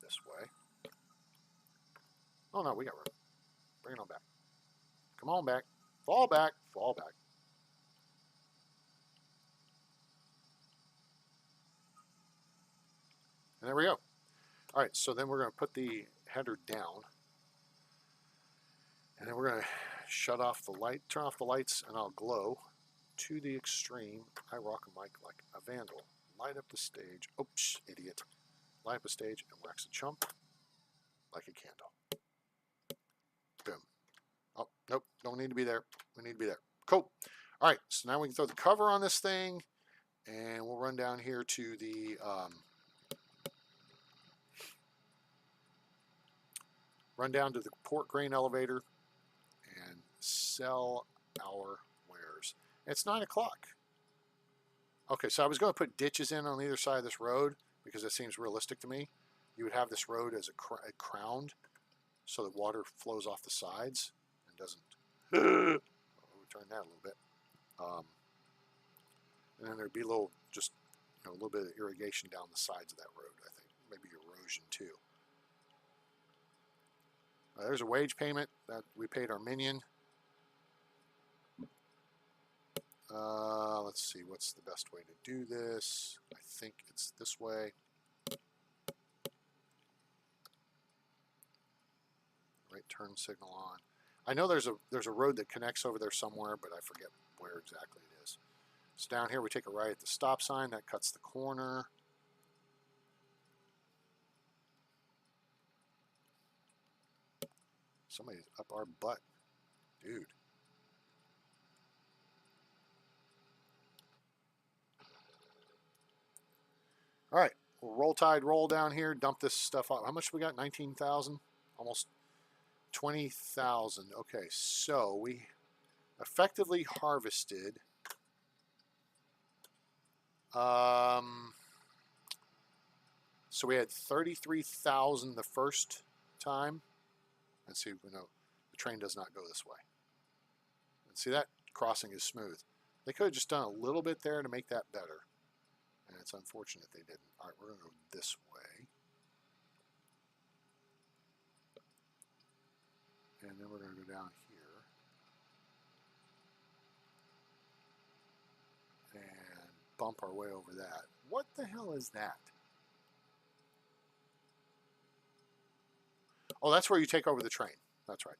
this way. Oh, no, we got room. Bring it on back. Come on back. Fall back. Fall back. And there we go. All right, so then we're going to put the header down. And then we're going to shut off the light, turn off the lights, and I'll glow to the extreme. I rock a mic like a vandal. Light up the stage. Oops, idiot. Light up the stage and wax a chump like a candle. Boom. Oh, nope, don't need to be there. We need to be there. Cool. All right, so now we can throw the cover on this thing, and we'll run down here to the port grain elevator and sell our wares. It's 9 o'clock. Okay, so I was going to put ditches in on either side of this road because it seems realistic to me. You would have this road as a crowned so that water flows off the sides and doesn't. We'll turn that a little bit. And then there'd be a little bit of irrigation down the sides of that road, I think. Maybe erosion too. There's a wage payment that we paid our minion. Let's see, what's the best way to do this? I think it's this way. Right turn signal on. I know there's a road that connects over there somewhere, but I forget where exactly it is. So down here we take a right at the stop sign. That cuts the corner. Somebody's up our butt. Dude. All right. We'll roll tide, roll down here, dump this stuff out. How much we got? 19,000? Almost 20,000. Okay, so we effectively harvested so we had 33,000 the first time. And see, the train does not go this way. And see, that crossing is smooth. They could have just done a little bit there to make that better. And it's unfortunate they didn't. All right, we're going to go this way. And then we're going to go down here. And bump our way over that. What the hell is that? Oh, that's where you take over the train. That's right.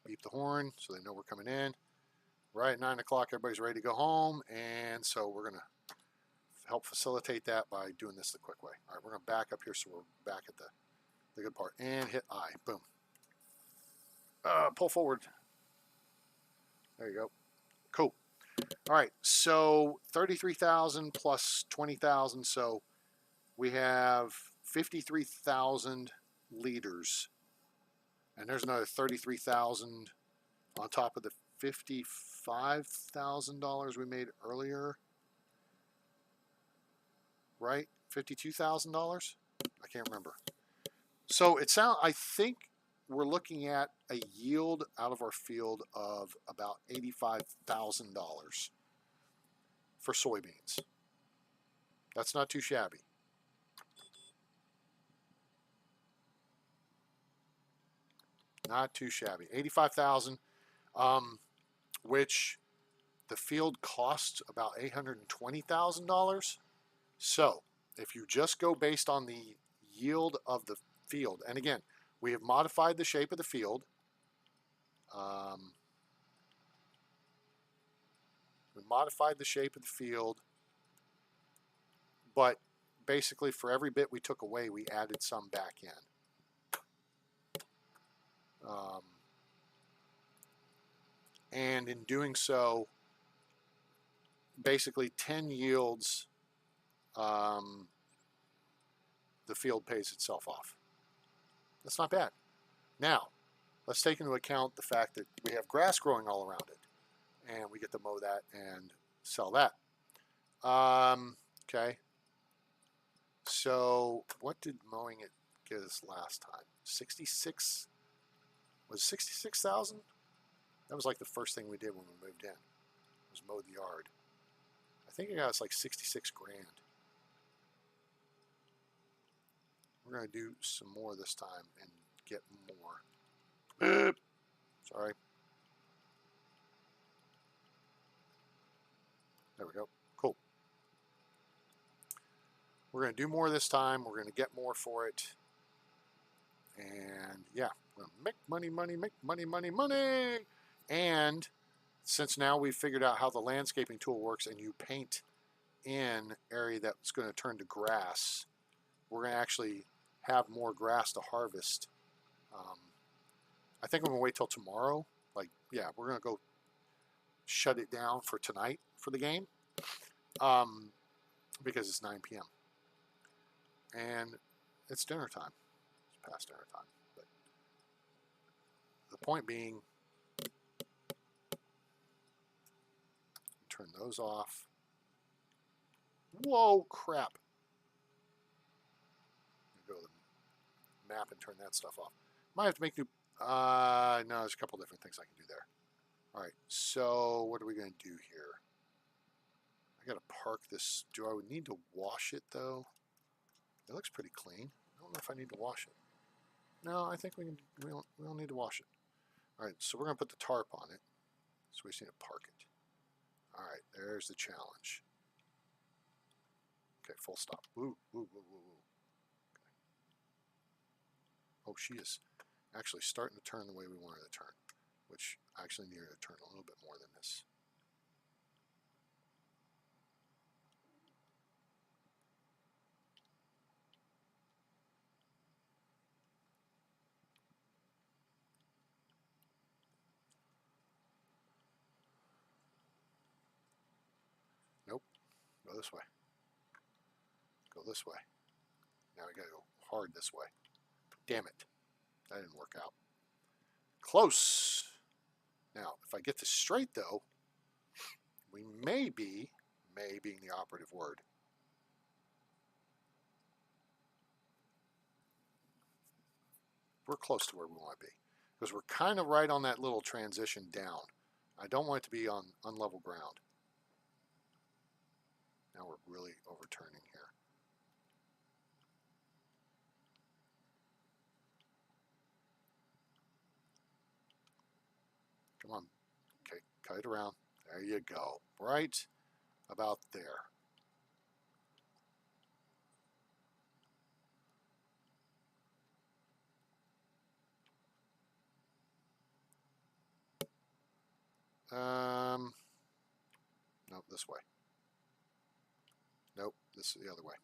Beep the horn so they know we're coming in. Right at 9 o'clock, everybody's ready to go home. And so we're going to help facilitate that by doing this the quick way. All right, we're going to back up here so we're back at the good part. And hit I. Boom. Pull forward. There you go. Cool. All right, so 33,000 plus 20,000. So we have 53,000 liters. And there's another 33,000 on top of the $55,000 we made earlier. Right? $52,000? I can't remember. So I think we're looking at a yield out of our field of about $85,000 for soybeans. That's not too shabby. Not too shabby. 85,000, which the field costs about $820,000. So if you just go based on the yield of the field, and again, we have modified the shape of the field. We modified the shape of the field, but basically for every bit we took away, we added some back in. And in doing so, basically 10 yields, the field pays itself off. That's not bad. Now, let's take into account the fact that we have grass growing all around it, and we get to mow that and sell that. Okay. So what did mowing it get us last time? 66? Was 66,000? That was like the first thing we did when we moved in. Was mow the yard. I think it got us like 66 grand. We're going to do some more this time and get more. Sorry. There we go. Cool. We're going to do more this time. We're going to get more for it. And yeah, we're going to make money, money, make money, money, money. And since now we've figured out how the landscaping tool works and you paint in area that's going to turn to grass, we're going to actually have more grass to harvest. I think I'm going to wait till tomorrow. Like, yeah, we're going to go shut it down for tonight for the game because it's 9 p.m. And it's dinner time. It's past dinner time. But the point being, turn those off. Whoa, crap. Go to the map and turn that stuff off. Might have to make new... no, there's a couple different things I can do there. All right, so what are we going to do here? I got to park this. Do I need to wash it, though? It looks pretty clean. I don't know if I need to wash it. No, I think we don't need to wash it. All right, so we're going to put the tarp on it. So we just need to park it. All right, there's the challenge. Okay, full stop. Woo, woo, woo, woo, woo. Okay. Oh, she is actually starting to turn the way we want her to turn, which I actually need her to turn a little bit more than this. Nope. Go this way. Go this way. Now we gotta go hard this way. Damn it. That didn't work out. Close. Now, if I get this straight, though, we may being the operative word. We're close to where we want to be because we're kind of right on that little transition down. I don't want it to be on unlevel ground. Now we're really overturning here. Come on. Okay, cut it around. There you go. Right about there. Nope, this way. Nope, this is the other way.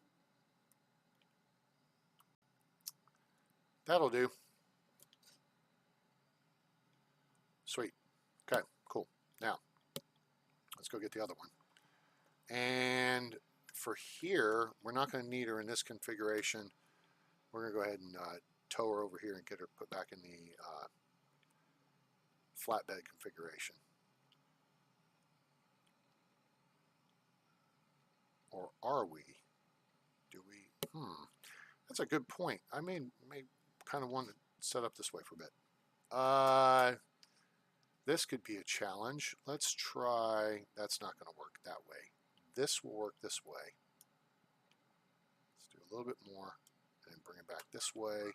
That'll do. Sweet. Okay, cool. Now, let's go get the other one. And for here, we're not going to need her in this configuration. We're going to go ahead and tow her over here and get her put back in the flatbed configuration. Or are we? Do we? That's a good point. I may kind of want to set up this way for a bit. This could be a challenge. Let's try. That's not going to work that way. This will work this way. Let's do a little bit more and then bring it back this way.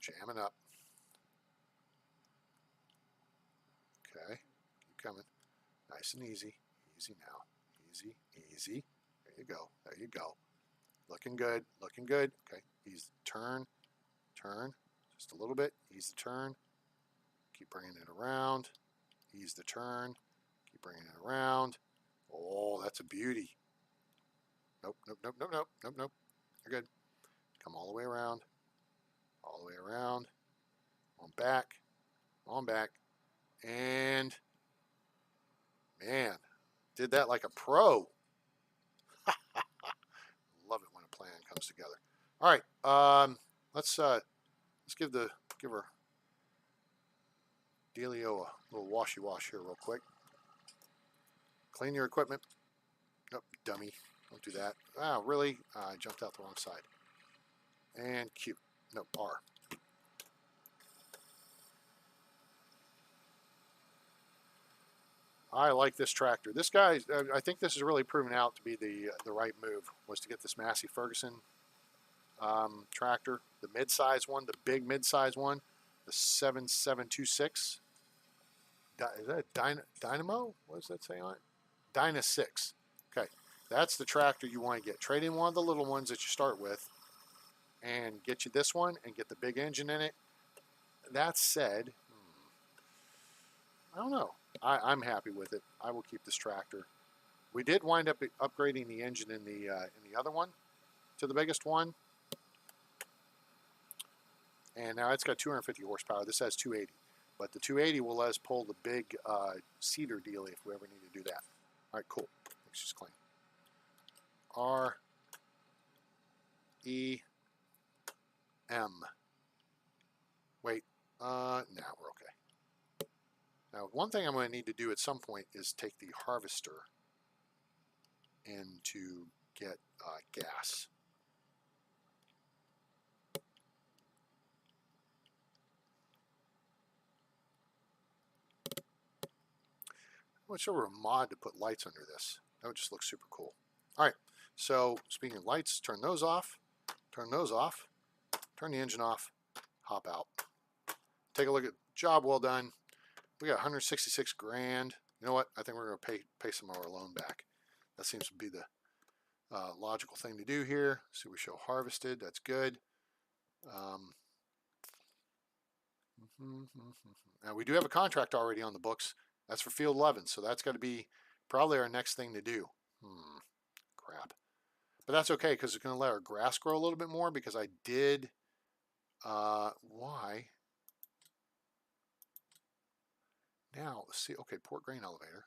Jamming up. Okay, keep coming. Nice and easy. Easy now. Easy, easy. There you go. There you go. Looking good. Looking good. Okay, ease the turn. Turn. Just a little bit. Ease the turn. Keep bringing it around. Ease the turn. Keep bringing it around. Oh, that's a beauty. Nope, nope, nope, nope, nope, nope, nope. You're good. Come all the way around. all the way around, on back, and man, did that like a pro. Love it when a plan comes together. All right, let's give her Delio a little washy wash here real quick. Clean your equipment. Nope, dummy. Don't do that. Ah, really? I jumped out the wrong side. And Q. Nope, R. I like this tractor. This guy, I think this is really proven out to be the right move, was to get this Massey Ferguson tractor, the mid-size one, the big mid-size one, the 7726. Is that Dynamo? What does that say on it? Dyna 6. Okay, that's the tractor you want to get. Trade in one of the little ones that you start with and get you this one and get the big engine in it. That said, I don't know. I'm happy with it. I will keep this tractor. We did wind up upgrading the engine in the other one to the biggest one, and now it's got 250 horsepower. This has 280, but the 280 will let us pull the big cedar dealie if we ever need to do that. All right, cool. Let's just clean. R E M. Wait, now we're okay. Now, one thing I'm going to need to do at some point is take the harvester in to get gas. What sort of a mod to put lights under this? That would just look super cool. All right, so speaking of lights, turn those off, turn those off, turn the engine off, hop out. Take a look at job well done. We got 166 grand. You know what? I think we're going to pay some of our loan back. That seems to be the logical thing to do here. So we show harvested. That's good. Now we do have a contract already on the books. That's for field 11, so that's got to be probably our next thing to do. Crap. But that's okay because it's going to let our grass grow a little bit more because I did. Why? Now, let's see. Okay, port grain elevator.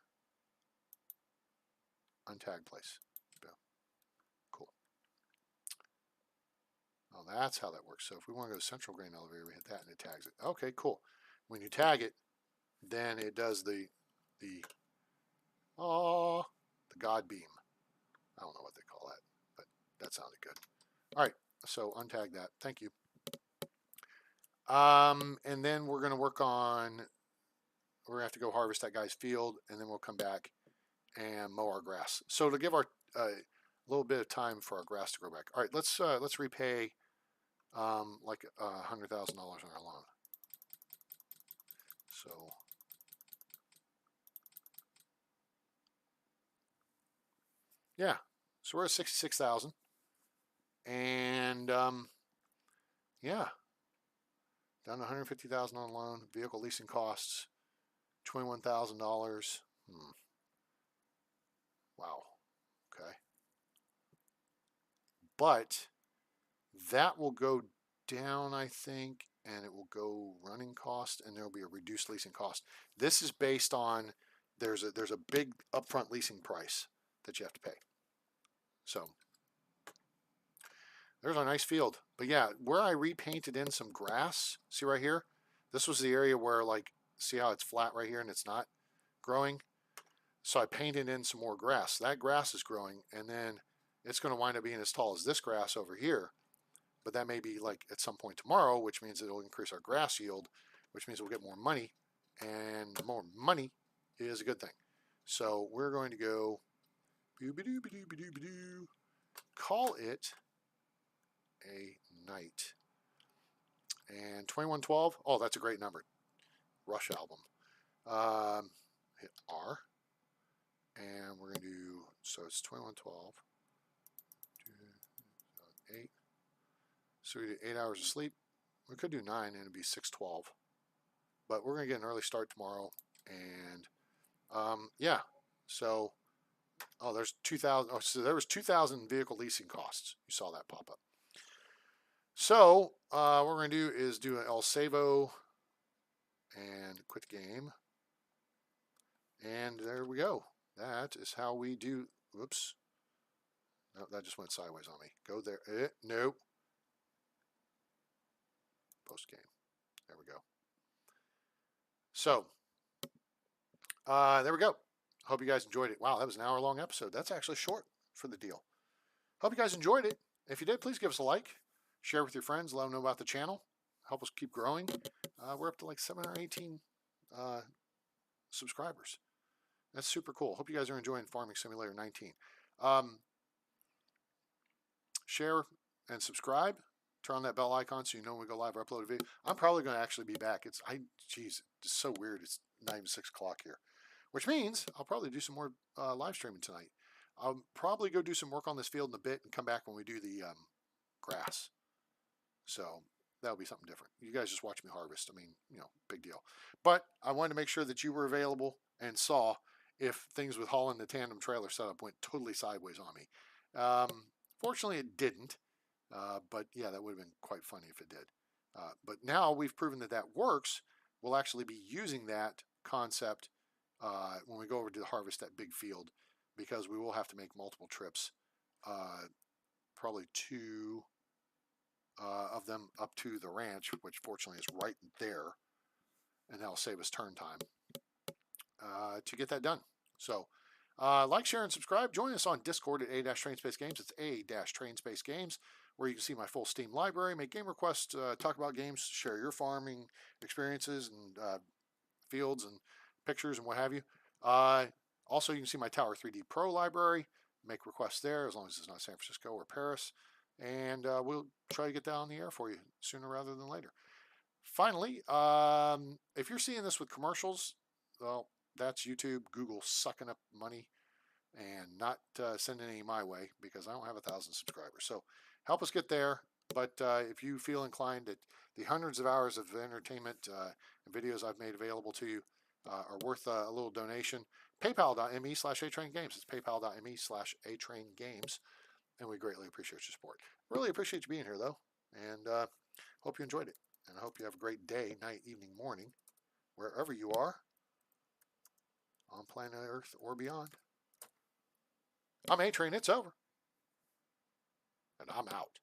Untag place. Boom. Cool. Oh, that's how that works. So if we want to go to central grain elevator, we hit that and it tags it. Okay, cool. When you tag it, then it does the God beam. I don't know what they call that, but that sounded good. All right, so untag that. Thank you. And then we're going to work on. We're going to have to go harvest that guy's field, and then we'll come back and mow our grass. So to give our a little bit of time for our grass to grow back. All right, let's repay like $100,000 on our loan. So yeah, so we're at 66,000, and yeah, down to 150,000 on loan. Vehicle leasing costs $21,000. Wow. Okay. But that will go down, I think, and it will go running cost, and there will be a reduced leasing cost. This is based on there's a big upfront leasing price that you have to pay. So there's our nice field. But yeah, where I repainted in some grass, see right here? This was the area where, like, see how it's flat right here and it's not growing? So I painted in some more grass. That grass is growing, and then it's going to wind up being as tall as this grass over here. But that may be like at some point tomorrow, which means it'll increase our grass yield, which means we'll get more money, and more money is a good thing. So we're going to go call it a night. And 2112, oh, that's a great number. Rush album. Hit R. And we're going to do, so it's 2112. 8. So we do 8 hours of sleep. We could do 9 and it'd be 612. But we're going to get an early start tomorrow. And yeah, so, there's 2,000. Oh, so there was 2,000 vehicle leasing costs. You saw that pop up. So what we're going to do is do an El Savo and quit the game. And there we go. That is how we do. Whoops. No, that just went sideways on me. Go there. Nope. Post game. There we go. So there we go. Hope you guys enjoyed it. Wow, that was an hour-long episode. That's actually short for the deal. Hope you guys enjoyed it. If you did, please give us a like. Share with your friends. Let them know about the channel. Help us keep growing. We're up to like 718 subscribers. That's super cool. Hope you guys are enjoying Farming Simulator 19. Share and subscribe. Turn on that bell icon so you know when we go live or upload a video. I'm probably going to actually be back. It's so weird. It's not even 6 o'clock here, which means I'll probably do some more live streaming tonight. I'll probably go do some work on this field in a bit and come back when we do the grass. So that'll be something different. You guys just watch me harvest. I mean, big deal. But I wanted to make sure that you were available and saw if things with hauling the tandem trailer setup went totally sideways on me. Fortunately, it didn't. But yeah, that would have been quite funny if it did. But now we've proven that that works. We'll actually be using that concept when we go over to harvest that big field, because we will have to make multiple trips, probably 2 of them up to the ranch, which fortunately is right there, and that'll save us turn time to get that done. So like, share, and subscribe. Join us on Discord at A-Trainspace Games. It's A-Trainspace Games, where you can see my full Steam library, make game requests, talk about games, share your farming experiences and fields and pictures and what have you. Also, you can see my Tower 3D Pro library, make requests there, as long as it's not San Francisco or Paris. And we'll try to get that on the air for you sooner rather than later. Finally, if you're seeing this with commercials, well, that's YouTube, Google sucking up money and not sending any my way, because I don't have 1,000 subscribers. So help us get there. But if you feel inclined, that the hundreds of hours of entertainment and videos I've made available to you are worth a little donation, paypal.me/atraingames. It's paypal.me/atraingames. And we greatly appreciate your support. Really appreciate you being here, though. And hope you enjoyed it. And I hope you have a great day, night, evening, morning, wherever you are on planet Earth or beyond. I'm A-Train. It's over. And I'm out.